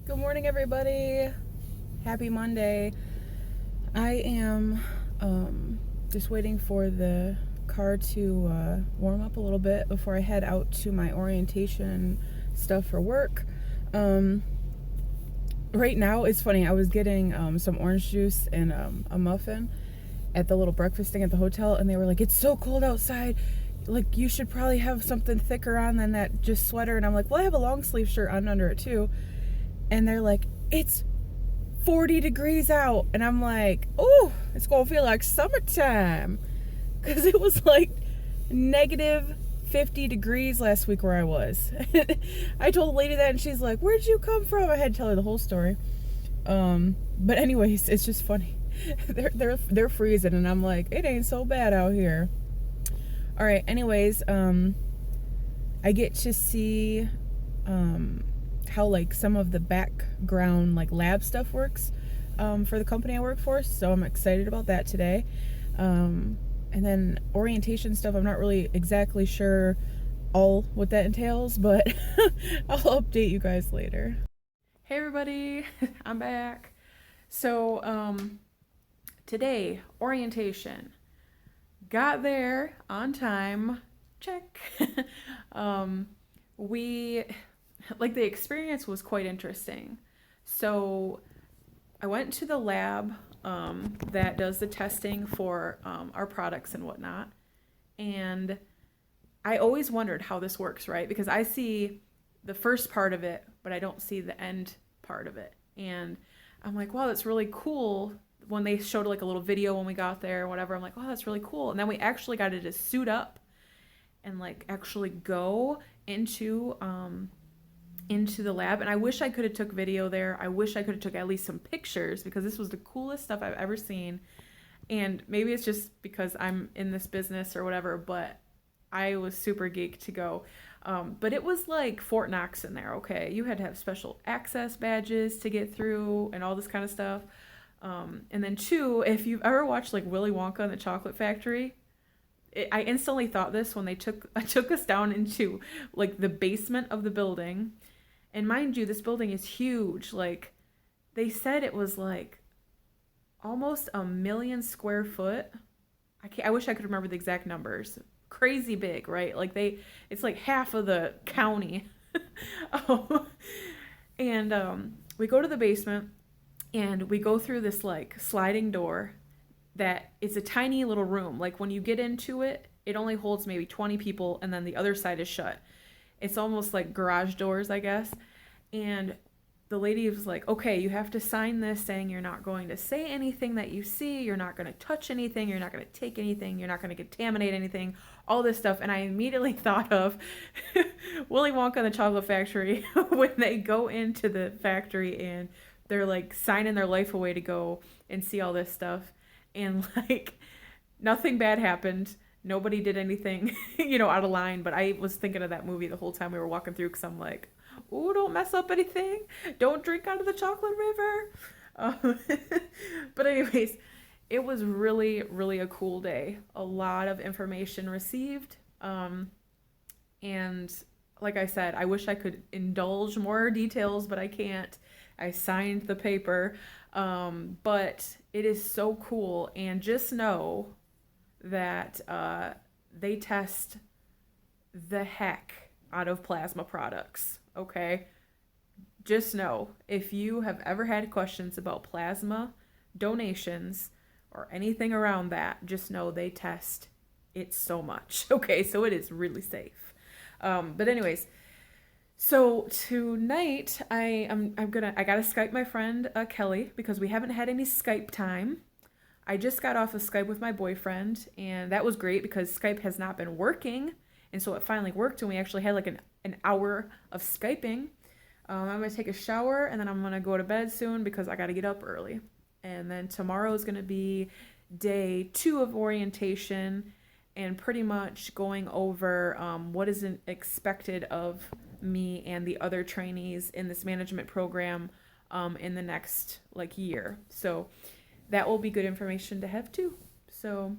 Good morning, everybody. Happy Monday. I am just waiting for the car to warm up a little bit before I head out to my orientation stuff for work. Right now, it's funny. I was getting some orange juice and a muffin at the little breakfast thing at the hotel, and they were like, "It's so cold outside. Like, you should probably have something thicker on than that just sweater." And I'm like, "Well, I have a long sleeve shirt on under it too." And they're like, "It's 40 degrees out." And I'm like, "Oh, it's gonna feel like summertime." Because it was like negative 50 degrees last week where I was. I told the lady that, and she's like, "Where'd you come from?" I had to tell her the whole story. But anyways, it's just funny. They're freezing, and I'm like, "It ain't so bad out here." All right. Anyways, I get to see how like some of the background like lab stuff works for the company I work for, so I'm excited about that today. And then orientation stuff, I'm not really exactly sure all what that entails, but I'll update you guys later. Hey everybody, I'm back. So today, orientation. Got there on time. Check. We like the experience was quite interesting. So I went to the lab that does the testing for our products and whatnot. And I always wondered how this works, right? Because I see the first part of it, but I don't see the end part of it. And I'm like, wow, that's really cool. When they showed like a little video when we got there or whatever, I'm like, oh, that's really cool. And then we actually got to just suit up and like actually go into the lab. And I wish I could have took video there. I wish I could have took at least some pictures because this was the coolest stuff I've ever seen. And maybe it's just because I'm in this business or whatever, but I was super geeked to go. But it was like Fort Knox in there, okay? You had to have special access badges to get through and all this kind of stuff. And then two, if you've ever watched like Willy Wonka and the Chocolate Factory, I instantly thought this when they took us down into like the basement of the building. And mind you, this building is huge. Like they said it was like almost 1 million square foot. I wish I could remember the exact numbers. Crazy big, right? Like it's like half of the county. um, and we go to the basement and we go through this like sliding door that it's a tiny little room. Like when you get into it, it only holds maybe 20 people, and then the other side is shut. It's almost like garage doors, I guess. And the lady was like, "Okay, you have to sign this saying you're not going to say anything that you see, you're not going to touch anything, you're not going to take anything, you're not going to contaminate anything," all this stuff. And I immediately thought of Willy Wonka and the Chocolate Factory when they go into the factory and they're like signing their life away to go and see all this stuff. And like nothing bad happened. Nobody did anything, out of line. But I was thinking of that movie the whole time we were walking through because I'm like, "Ooh, don't mess up anything. Don't drink out of the chocolate river." Um, but anyways, it was really, really a cool day. A lot of information received. And like I said, I wish I could indulge more details, but I can't. I signed the paper. But it is so cool. And just know that they test the heck out of plasma products, okay? Just know if you have ever had questions about plasma donations or anything around that, just know they test it so much, okay? So it is really safe. But anyways, so tonight I gotta Skype my friend Kelly because we haven't had any Skype time. I just got off of Skype with my boyfriend, and that was great because Skype has not been working, and so it finally worked, and we actually had like an hour of Skyping. I'm gonna take a shower, and then I'm gonna go to bed soon because I gotta get up early. And then tomorrow is gonna be day 2 of orientation, and pretty much going over what is expected of me and the other trainees in this management program in the next like year. So that will be good information to have too. So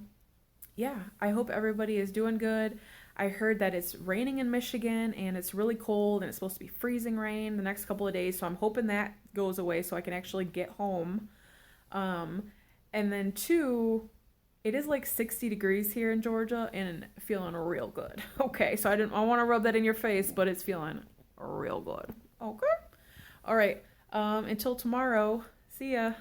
yeah, I hope everybody is doing good. I heard that it's raining in Michigan and it's really cold and it's supposed to be freezing rain the next couple of days. So I'm hoping that goes away so I can actually get home. Um, and then two, it is like 60 degrees here in Georgia and feeling real good. Okay, so I want to rub that in your face, but it's feeling real good. Okay. All right. Until tomorrow. See ya.